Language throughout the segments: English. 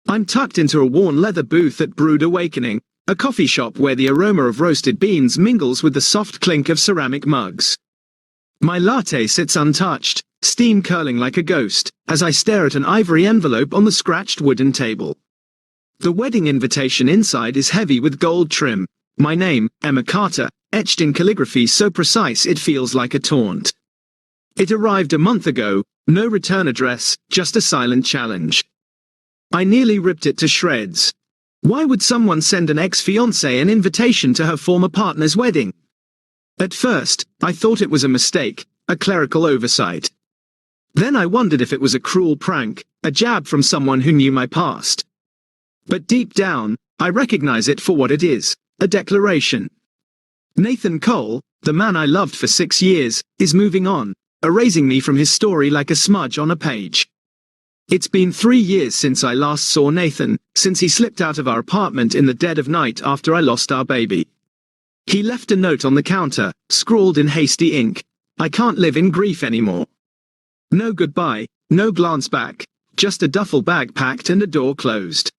I'm tucked into a worn leather booth at Brewed Awakening, a coffee shop where the aroma of roasted beans mingles with the soft clink of ceramic mugs. My latte sits untouched, steam curling like a ghost, as I stare at an ivory envelope on the scratched wooden table. The wedding invitation inside is heavy with gold trim. My name, Emma Carter, etched in calligraphy so precise it feels like a taunt. It arrived a month ago, no return address, just a silent challenge. I nearly ripped it to shreds. Why would someone send an ex-fiancée an invitation to her former partner's wedding? At first, I thought it was a mistake, a clerical oversight. Then I wondered if it was a cruel prank, a jab from someone who knew my past. But deep down, I recognize it for what it is, a declaration. Nathan Cole, the man I loved for 6 years, is moving on, erasing me from his story like a smudge on a page. It's been 3 years since I last saw Nathan, since he slipped out of our apartment in the dead of night after I lost our baby. He left a note on the counter, scrawled in hasty ink. I can't live in grief anymore. No goodbye, no glance back, just a duffel bag packed and a door closed.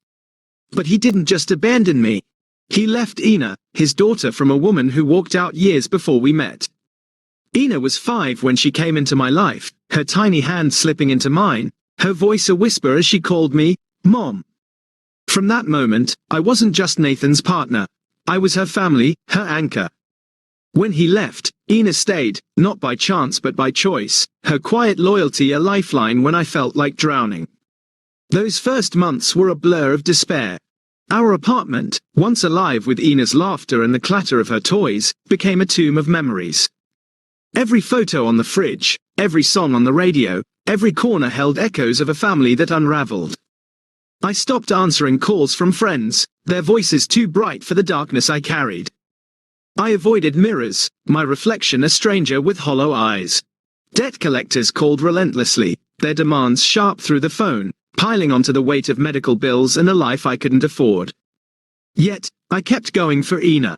But he didn't just abandon me. He left Ina, his daughter, from a woman who walked out years before we met. Ina was 5 when she came into my life, her tiny hand slipping into mine, her voice a whisper as she called me, Mom. From that moment, I wasn't just Nathan's partner. I was her family, her anchor. When he left, Ina stayed, not by chance but by choice, her quiet loyalty a lifeline when I felt like drowning. Those first months were a blur of despair. Our apartment, once alive with Ina's laughter and the clatter of her toys, became a tomb of memories. Every photo on the fridge, every song on the radio, every corner held echoes of a family that unraveled. I stopped answering calls from friends, their voices too bright for the darkness I carried. I avoided mirrors, my reflection a stranger with hollow eyes. Debt collectors called relentlessly, their demands sharp through the phone, piling onto the weight of medical bills and a life I couldn't afford. Yet, I kept going for Ina.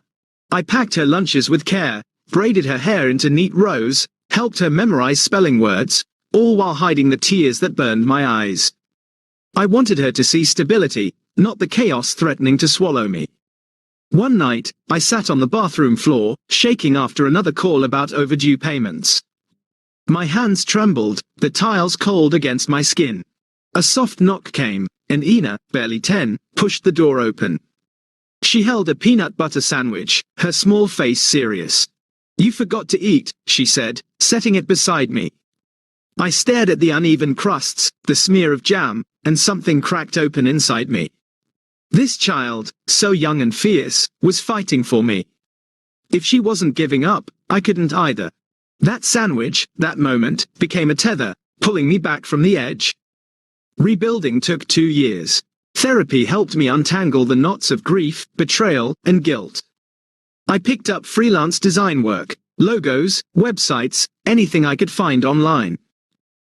I packed her lunches with care, braided her hair into neat rows, helped her memorize spelling words, all while hiding the tears that burned my eyes. I wanted her to see stability, not the chaos threatening to swallow me. One night, I sat on the bathroom floor, shaking after another call about overdue payments. My hands trembled, the tiles cold against my skin. A soft knock came, and Ina, barely 10, pushed the door open. She held a peanut butter sandwich, her small face serious. "You forgot to eat," she said, setting it beside me. I stared at the uneven crusts, the smear of jam, and something cracked open inside me. This child, so young and fierce, was fighting for me. If she wasn't giving up, I couldn't either. That sandwich, that moment, became a tether, pulling me back from the edge. Rebuilding took 2 years. Therapy helped me untangle the knots of grief, betrayal, and guilt. I picked up freelance design work, logos, websites, anything I could find online.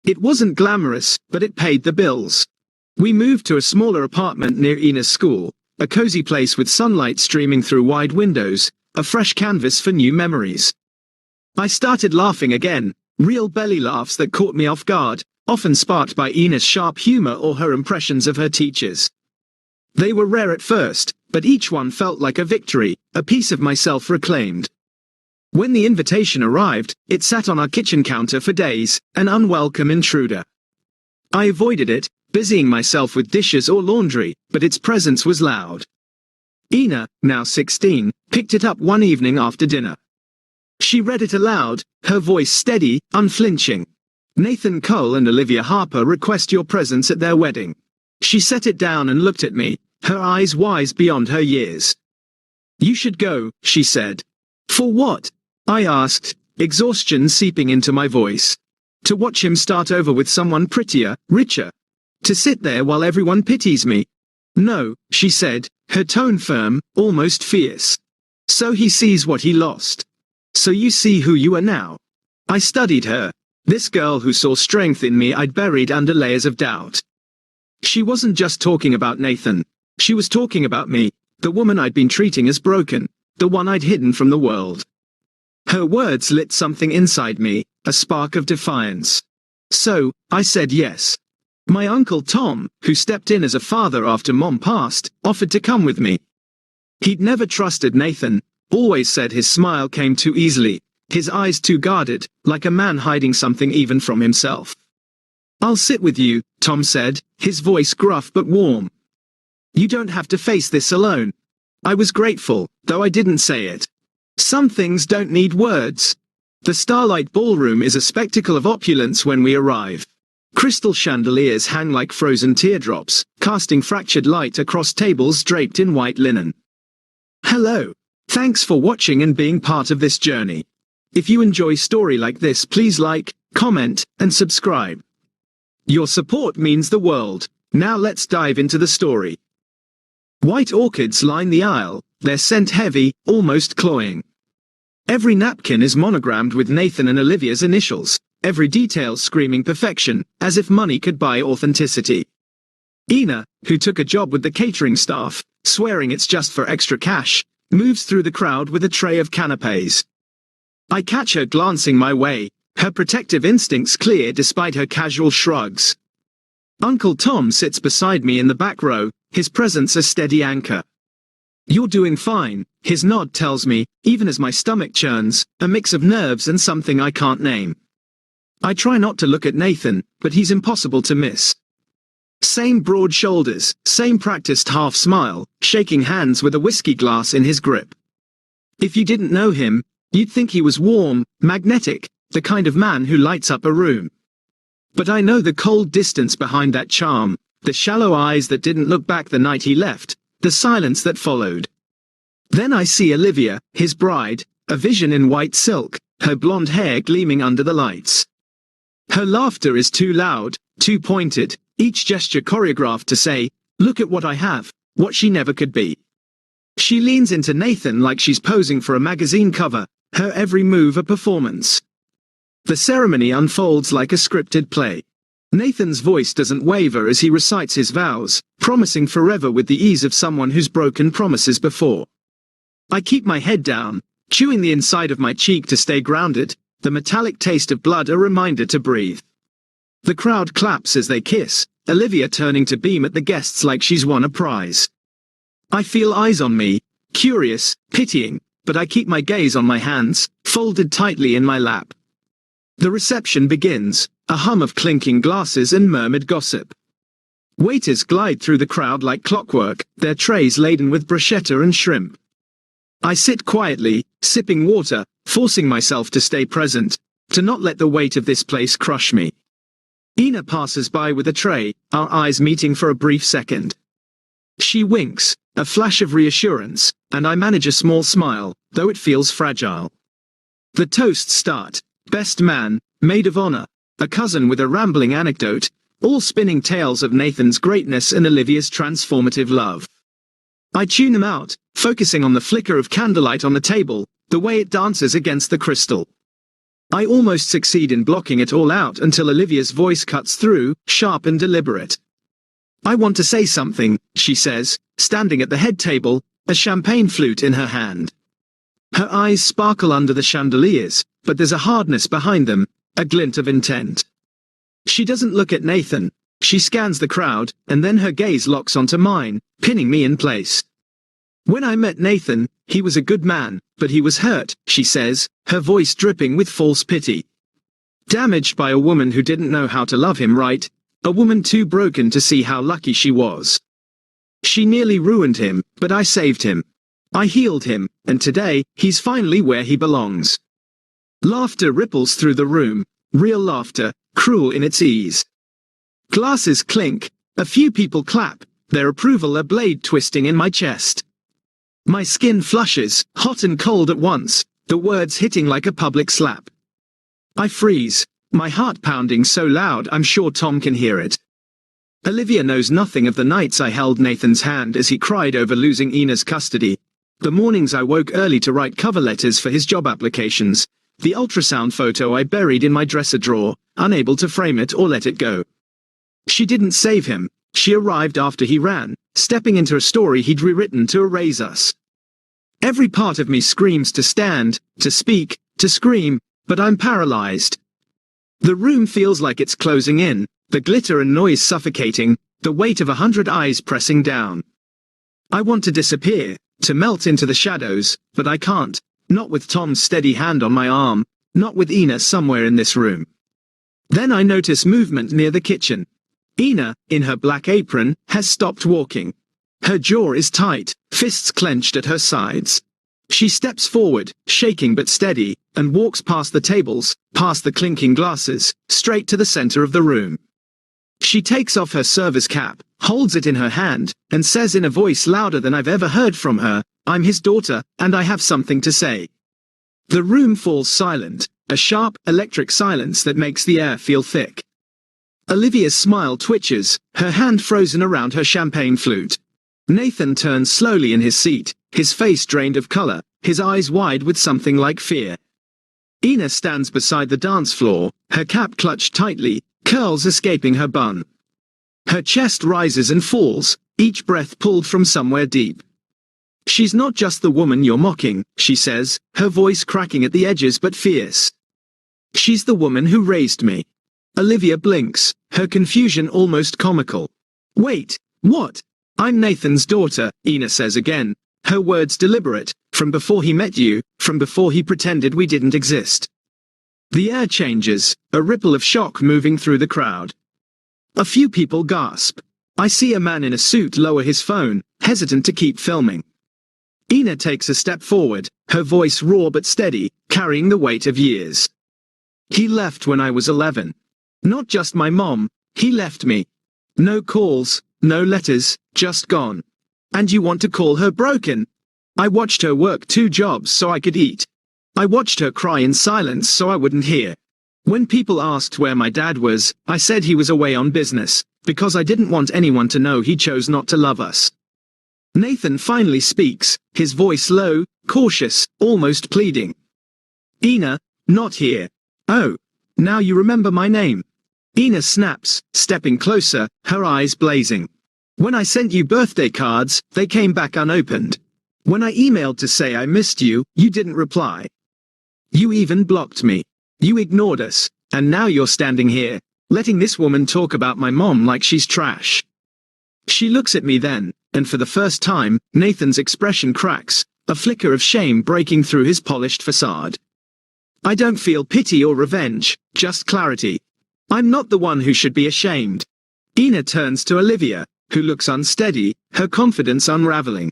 It wasn't glamorous, but it paid the bills. We moved to a smaller apartment near Ina's school, a cozy place with sunlight streaming through wide windows, a fresh canvas for new memories. I started laughing again, real belly laughs that caught me off guard, often sparked by Ina's sharp humor or her impressions of her teachers. They were rare at first, but each one felt like a victory, a piece of myself reclaimed. When the invitation arrived, it sat on our kitchen counter for days, an unwelcome intruder. I avoided it, busying myself with dishes or laundry, but its presence was loud. Ina, now 16, picked it up one evening after dinner. She read it aloud, her voice steady, unflinching. "Nathan Cole and Olivia Harper request your presence at their wedding." She set it down and looked at me, her eyes wise beyond her years. "You should go," she said. "For what?" I asked, exhaustion seeping into my voice. "To watch him start over with someone prettier, richer. To sit there while everyone pities me." "No," she said, her tone firm, almost fierce. "So he sees what he lost. So you see who you are now." I studied her. This girl who saw strength in me I'd buried under layers of doubt. She wasn't just talking about Nathan. She was talking about me, the woman I'd been treating as broken, the one I'd hidden from the world. Her words lit something inside me, a spark of defiance. So, I said yes. My uncle Tom, who stepped in as a father after Mom passed, offered to come with me. He'd never trusted Nathan, always said his smile came too easily, his eyes too guarded, like a man hiding something even from himself. "I'll sit with you," Tom said, his voice gruff but warm. "You don't have to face this alone." I was grateful, though I didn't say it. Some things don't need words. The Starlight Ballroom is a spectacle of opulence when we arrive. Crystal chandeliers hang like frozen teardrops, casting fractured light across tables draped in white linen. Hello. Thanks for watching and being part of this journey. If you enjoy story like this, please like, comment, and subscribe. Your support means the world. Now let's dive into the story. White orchids line the aisle, their scent heavy, almost cloying. Every napkin is monogrammed with Nathan and Olivia's initials, every detail screaming perfection, as if money could buy authenticity. Ina, who took a job with the catering staff, swearing it's just for extra cash, moves through the crowd with a tray of canapes. I catch her glancing my way, her protective instincts clear despite her casual shrugs. Uncle Tom sits beside me in the back row, his presence a steady anchor. "You're doing fine," his nod tells me, even as my stomach churns, a mix of nerves and something I can't name. I try not to look at Nathan, but he's impossible to miss. Same broad shoulders, same practiced half smile, shaking hands with a whiskey glass in his grip. If you didn't know him, you'd think he was warm, magnetic, the kind of man who lights up a room. But I know the cold distance behind that charm, the shallow eyes that didn't look back the night he left, the silence that followed. Then I see Olivia, his bride, a vision in white silk, her blonde hair gleaming under the lights. Her laughter is too loud, too pointed, each gesture choreographed to say, "Look at what I have," what she never could be. She leans into Nathan like she's posing for a magazine cover, her every move a performance. The ceremony unfolds like a scripted play. Nathan's voice doesn't waver as he recites his vows, promising forever with the ease of someone who's broken promises before. I keep my head down, chewing the inside of my cheek to stay grounded, the metallic taste of blood a reminder to breathe. The crowd claps as they kiss, Olivia turning to beam at the guests like she's won a prize. I feel eyes on me, curious, pitying, but I keep my gaze on my hands, folded tightly in my lap. The reception begins, a hum of clinking glasses and murmured gossip. Waiters glide through the crowd like clockwork, their trays laden with bruschetta and shrimp. I sit quietly, sipping water, forcing myself to stay present, to not let the weight of this place crush me. Ina passes by with a tray, our eyes meeting for a brief second. She winks, a flash of reassurance, and I manage a small smile, though it feels fragile. The toasts start, best man, maid of honor, a cousin with a rambling anecdote, all spinning tales of Nathan's greatness and Olivia's transformative love. I tune them out, focusing on the flicker of candlelight on the table, the way it dances against the crystal. I almost succeed in blocking it all out until Olivia's voice cuts through, sharp and deliberate. "I want to say something," she says, standing at the head table, a champagne flute in her hand. Her eyes sparkle under the chandeliers, but there's a hardness behind them, a glint of intent. She doesn't look at Nathan, she scans the crowd, and then her gaze locks onto mine, pinning me in place. "When I met Nathan, he was a good man, but he was hurt," she says, her voice dripping with false pity. Damaged by a woman who didn't know how to love him right, a woman too broken to see how lucky she was. She nearly ruined him, but I saved him. I healed him, and today, he's finally where he belongs. Laughter ripples through the room, real laughter, cruel in its ease. Glasses clink, a few people clap, their approval a blade twisting in my chest. My skin flushes, hot and cold at once, the words hitting like a public slap. I freeze, my heart pounding so loud I'm sure Tom can hear it. Olivia knows nothing of the nights I held Nathan's hand as he cried over losing Ina's custody, the mornings I woke early to write cover letters for his job applications, the ultrasound photo I buried in my dresser drawer, unable to frame it or let it go. She didn't save him, she arrived after he ran, stepping into a story he'd rewritten to erase us. Every part of me screams to stand, to speak, to scream, but I'm paralyzed. The room feels like it's closing in, the glitter and noise suffocating, the weight of 100 eyes pressing down. I want to disappear, to melt into the shadows, but I can't, not with Tom's steady hand on my arm, not with Ina somewhere in this room. Then I notice movement near the kitchen. Ina, in her black apron, has stopped walking. Her jaw is tight, fists clenched at her sides. She steps forward, shaking but steady, and walks past the tables, past the clinking glasses, straight to the center of the room. She takes off her server's cap, holds it in her hand, and says in a voice louder than I've ever heard from her, "I'm his daughter, and I have something to say." The room falls silent, a sharp, electric silence that makes the air feel thick. Olivia's smile twitches, her hand frozen around her champagne flute. Nathan turns slowly in his seat, his face drained of color, his eyes wide with something like fear. Ina stands beside the dance floor, her cap clutched tightly, curls escaping her bun. Her chest rises and falls, each breath pulled from somewhere deep. "She's not just the woman you're mocking," she says, her voice cracking at the edges but fierce. "She's the woman who raised me." Olivia blinks, her confusion almost comical. "Wait, what?" "I'm Nathan's daughter," Ina says again, her words deliberate, "from before he met you, from before he pretended we didn't exist." The air changes, a ripple of shock moving through the crowd. A few people gasp. I see a man in a suit lower his phone, hesitant to keep filming. Ina takes a step forward, her voice raw but steady, carrying the weight of years. "He left when I was 11. Not just my mom, he left me. No calls, no letters, just gone. And you want to call her broken? I watched her work 2 jobs so I could eat. I watched her cry in silence so I wouldn't hear. When people asked where my dad was, I said he was away on business, because I didn't want anyone to know he chose not to love us." Nathan finally speaks, his voice low, cautious, almost pleading. "Ina, not here. Oh, now you remember my name." Ina snaps, stepping closer, her eyes blazing. "When I sent you birthday cards, they came back unopened. When I emailed to say I missed you, you didn't reply. You even blocked me. You ignored us, and now you're standing here, letting this woman talk about my mom like she's trash." She looks at me then, and for the first time, Nathan's expression cracks, a flicker of shame breaking through his polished facade. I don't feel pity or revenge, just clarity. I'm not the one who should be ashamed. Ina turns to Olivia, who looks unsteady, her confidence unraveling.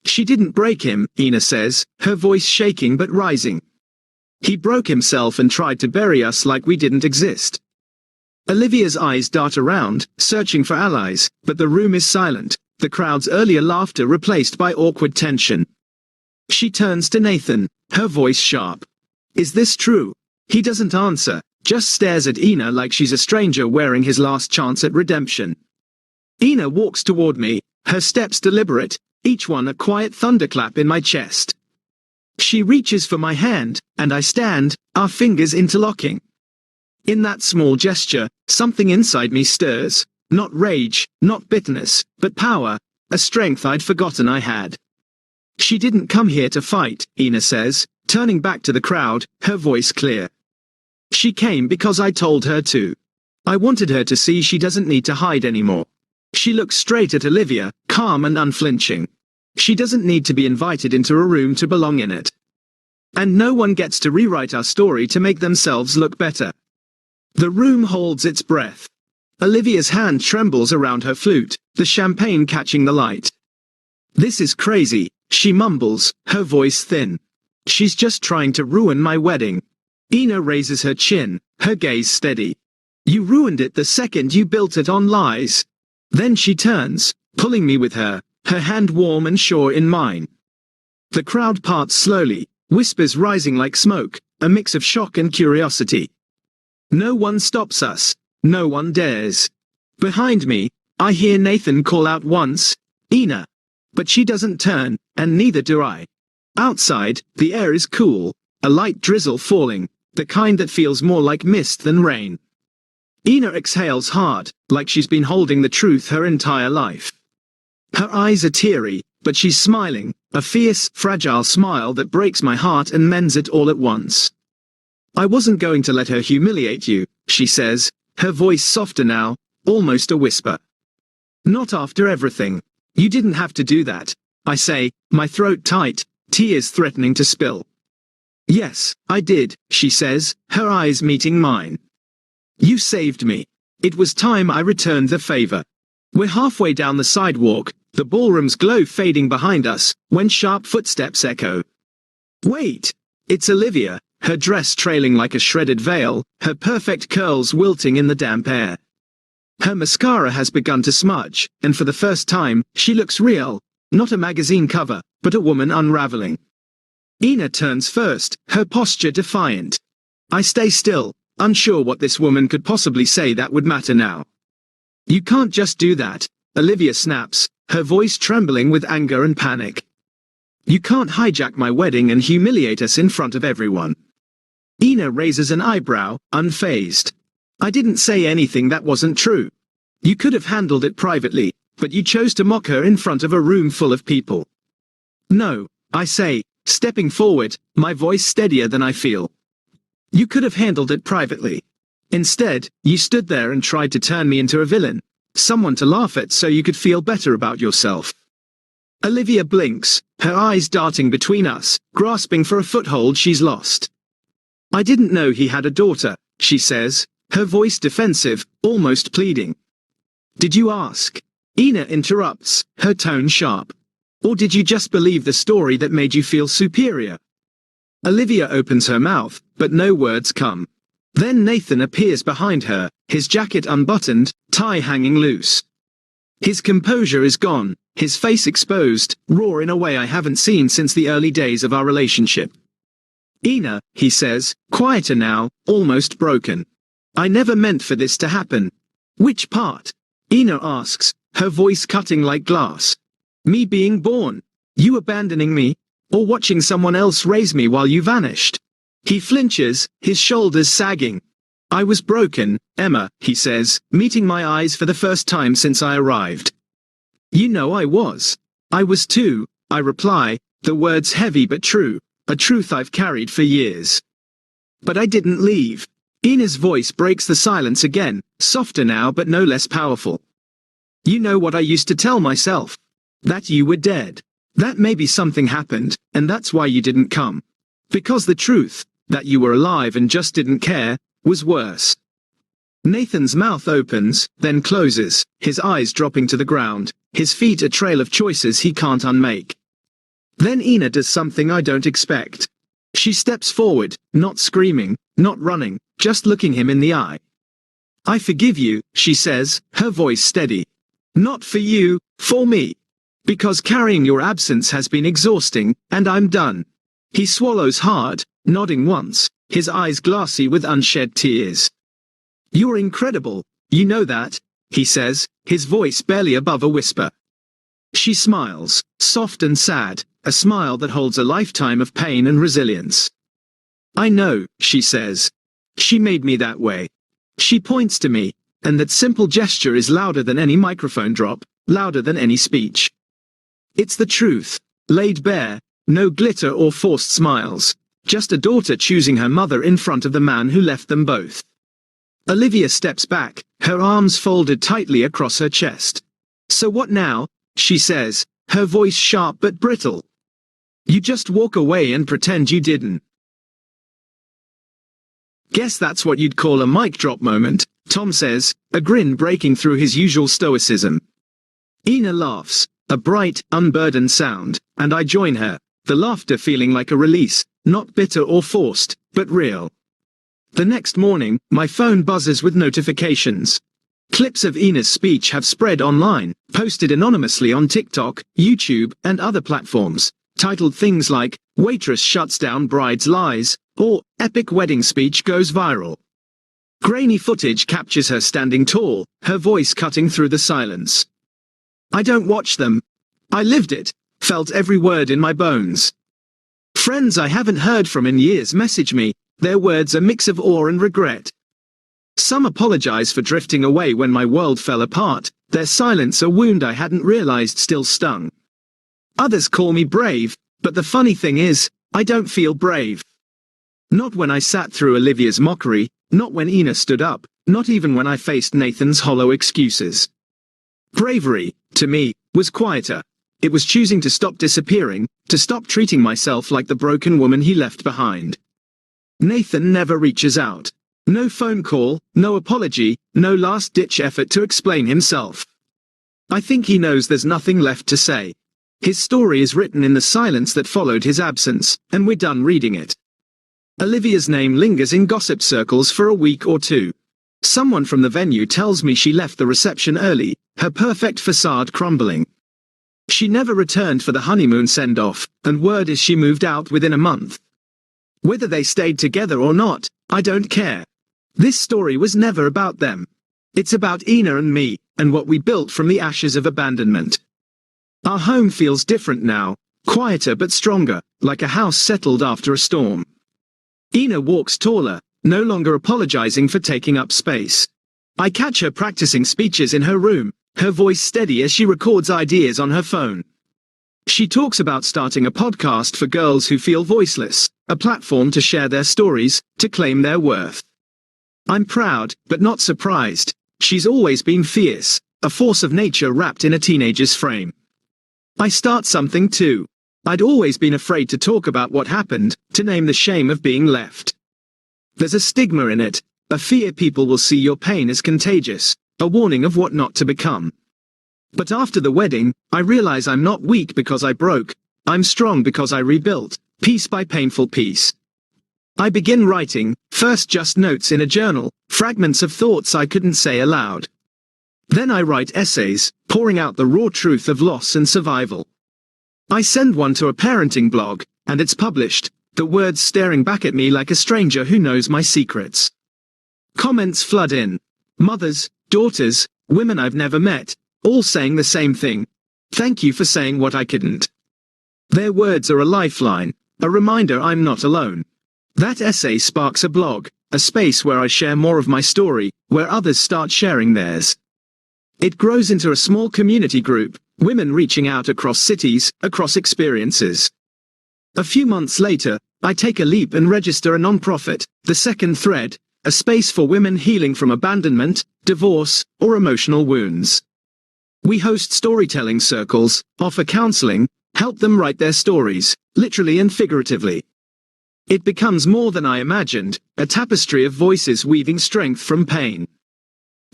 "She didn't break him," Ina says, her voice shaking but rising. "He broke himself and tried to bury us like we didn't exist." Olivia's eyes dart around, searching for allies, but the room is silent, the crowd's earlier laughter replaced by awkward tension. She turns to Nathan, her voice sharp. "Is this true?" He doesn't answer, just stares at Ina like she's a stranger wearing his last chance at redemption. Ina walks toward me, her steps deliberate, each one a quiet thunderclap in my chest. She reaches for my hand, and I stand, our fingers interlocking. In that small gesture, something inside me stirs, not rage, not bitterness, but power, a strength I'd forgotten I had. "She didn't come here to fight," Ina says, turning back to the crowd, her voice clear. "She came because I told her to. I wanted her to see she doesn't need to hide anymore." She looks straight at Olivia, calm and unflinching. She doesn't need to be invited into a room to belong in it. And no one gets to rewrite our story to make themselves look better. The room holds its breath. Olivia's hand trembles around her flute, the champagne catching the light. "This is crazy," she mumbles, her voice thin. "She's just trying to ruin my wedding." Ina raises her chin, her gaze steady. "You ruined it the second you built it on lies." Then she turns, pulling me with her, her hand warm and sure in mine. The crowd parts slowly, whispers rising like smoke, a mix of shock and curiosity. No one stops us, no one dares. Behind me, I hear Nathan call out once, "Ina." But she doesn't turn, and neither do I. Outside, the air is cool, a light drizzle falling, the kind that feels more like mist than rain. Ina exhales hard, like she's been holding the truth her entire life. Her eyes are teary, but she's smiling, a fierce, fragile smile that breaks my heart and mends it all at once. "I wasn't going to let her humiliate you," she says, her voice softer now, almost a whisper. Not after everything. You didn't have to do that, I say, my throat tight, tears threatening to spill. Yes, I did, she says, her eyes meeting mine. You saved me. It was time I returned the favor. We're halfway down the sidewalk, the ballroom's glow fading behind us, when sharp footsteps echo. Wait! It's Olivia, her dress trailing like a shredded veil, her perfect curls wilting in the damp air. Her mascara has begun to smudge, and for the first time, she looks real, not a magazine cover, but a woman unraveling. Ina turns first, her posture defiant. I stay still, unsure what this woman could possibly say that would matter now. You can't just do that, Olivia snaps, her voice trembling with anger and panic. You can't hijack my wedding and humiliate us in front of everyone. Ina raises an eyebrow, unfazed. I didn't say anything that wasn't true. You could have handled it privately, but you chose to mock her in front of a room full of people. No, I say, stepping forward, my voice steadier than I feel. You could have handled it privately. Instead, you stood there and tried to turn me into a villain, someone to laugh at so you could feel better about yourself. Olivia blinks, her eyes darting between us, grasping for a foothold she's lost. I didn't know he had a daughter, she says, her voice defensive, almost pleading. Did you ask? Ina interrupts, her tone sharp. Or did you just believe the story that made you feel superior? Olivia opens her mouth, but no words come. Then Nathan appears behind her, his jacket unbuttoned, tie hanging loose. His composure is gone, his face exposed, raw in a way I haven't seen since the early days of our relationship. Ina, he says, quieter now, almost broken. I never meant for this to happen. Which part? Ina asks, her voice cutting like glass. Me being born? You abandoning me? Or watching someone else raise me while you vanished? He flinches, his shoulders sagging. I was broken, Emma, he says, meeting my eyes for the first time since I arrived. You know I was. I was too, I reply, the words heavy but true, a truth I've carried for years. But I didn't leave. Ina's voice breaks the silence again, softer now but no less powerful. You know what I used to tell myself? That you were dead. That maybe something happened, and that's why you didn't come. Because the truth, that you were alive and just didn't care, was worse. Nathan's mouth opens, then closes, his eyes dropping to the ground, his feet a trail of choices he can't unmake. Then Ina does something I don't expect. She steps forward, not screaming, not running, just looking him in the eye. I forgive you, she says, her voice steady. Not for you, for me. Because carrying your absence has been exhausting, and I'm done. He swallows hard, nodding once, his eyes glassy with unshed tears. You're incredible, you know that, he says, his voice barely above a whisper. She smiles, soft and sad, a smile that holds a lifetime of pain and resilience. I know, she says. She made me that way. She points to me, and that simple gesture is louder than any microphone drop, louder than any speech. It's the truth, laid bare, no glitter or forced smiles, just a daughter choosing her mother in front of the man who left them both. Olivia steps back, her arms folded tightly across her chest. So what now? She says, her voice sharp but brittle. You just walk away and pretend you didn't. Guess that's what you'd call a mic drop moment, Tom says, a grin breaking through his usual stoicism. Ina laughs, a bright, unburdened sound, and I join her, the laughter feeling like a release, not bitter or forced, but real. The next morning, my phone buzzes with notifications. Clips of Ina's speech have spread online, posted anonymously on TikTok, YouTube, and other platforms, titled things like, Waitress shuts down bride's lies, or, Epic wedding speech goes viral. Grainy footage captures her standing tall, her voice cutting through the silence. I don't watch them. I lived it, felt every word in my bones. Friends I haven't heard from in years message me, their words a mix of awe and regret. Some apologize for drifting away when my world fell apart, their silence a wound I hadn't realized still stung. Others call me brave, but the funny thing is, I don't feel brave. Not when I sat through Olivia's mockery, not when Ina stood up, not even when I faced Nathan's hollow excuses. Bravery, to me, was quieter. It was choosing to stop disappearing, to stop treating myself like the broken woman he left behind. Nathan never reaches out. No phone call, no apology, no last-ditch effort to explain himself. I think he knows there's nothing left to say. His story is written in the silence that followed his absence, and we're done reading it. Olivia's name lingers in gossip circles for a week or two. Someone from the venue tells me she left the reception early, her perfect facade crumbling. She never returned for the honeymoon send-off, and word is she moved out within a month. Whether they stayed together or not, I don't care. This story was never about them. It's about Ina and me, and what we built from the ashes of abandonment. Our home feels different now, quieter but stronger, like a house settled after a storm. Ina walks taller, no longer apologizing for taking up space. I catch her practicing speeches in her room, her voice steady as she records ideas on her phone. She talks about starting a podcast for girls who feel voiceless, a platform to share their stories, to claim their worth. I'm proud, but not surprised. She's always been fierce, a force of nature wrapped in a teenager's frame. I start something too. I'd always been afraid to talk about what happened, to name the shame of being left. There's a stigma in it, a fear people will see your pain as contagious, a warning of what not to become. But after the wedding, I realize I'm not weak because I broke, I'm strong because I rebuilt, piece by painful piece. I begin writing, first just notes in a journal, fragments of thoughts I couldn't say aloud. Then I write essays, pouring out the raw truth of loss and survival. I send one to a parenting blog, and it's published, the words staring back at me like a stranger who knows my secrets. Comments flood in. Mothers, daughters, women I've never met, all saying the same thing. Thank you for saying what I couldn't. Their words are a lifeline, a reminder I'm not alone. That essay sparks a blog, a space where I share more of my story, where others start sharing theirs. It grows into a small community group, women reaching out across cities, across experiences. A few months later, I take a leap and register a nonprofit, The Second Thread, a space for women healing from abandonment, divorce, or emotional wounds. We host storytelling circles, offer counseling, help them write their stories, literally and figuratively. It becomes more than I imagined, a tapestry of voices weaving strength from pain.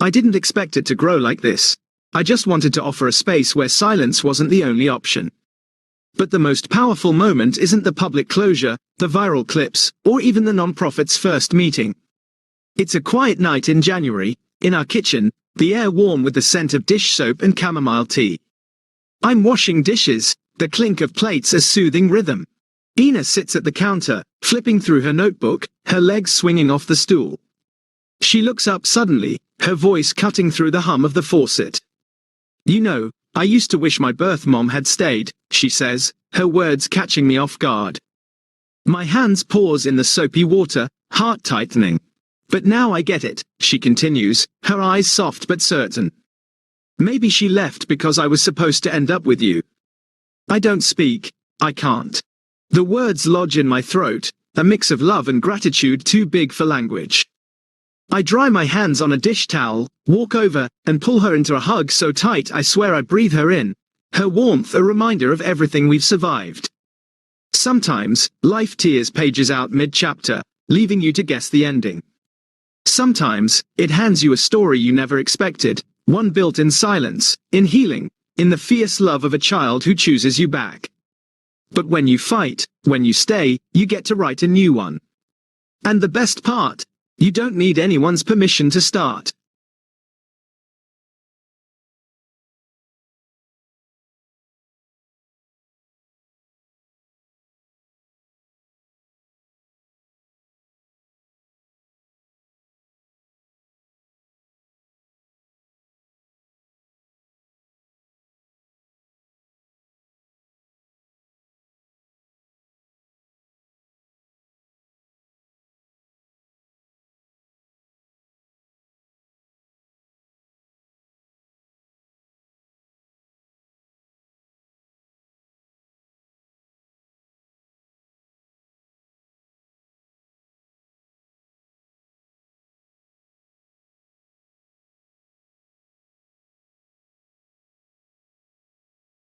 I didn't expect it to grow like this. I just wanted to offer a space where silence wasn't the only option. But the most powerful moment isn't the public closure, the viral clips, or even the nonprofit's first meeting. It's a quiet night in January, in our kitchen, the air warm with the scent of dish soap and chamomile tea. I'm washing dishes, the clink of plates a soothing rhythm. Ina sits at the counter, flipping through her notebook, her legs swinging off the stool. She looks up suddenly, her voice cutting through the hum of the faucet. You know, I used to wish my birth mom had stayed, she says, her words catching me off guard. My hands pause in the soapy water, heart tightening. But now I get it, she continues, her eyes soft but certain. Maybe she left because I was supposed to end up with you. I don't speak, I can't. The words lodge in my throat, a mix of love and gratitude too big for language. I dry my hands on a dish towel, walk over, and pull her into a hug so tight I swear I breathe her in, her warmth a reminder of everything we've survived. Sometimes, life tears pages out mid-chapter, leaving you to guess the ending. Sometimes, it hands you a story you never expected, one built in silence, in healing, in the fierce love of a child who chooses you back. But when you fight, when you stay, you get to write a new one. And the best part? You don't need anyone's permission to start.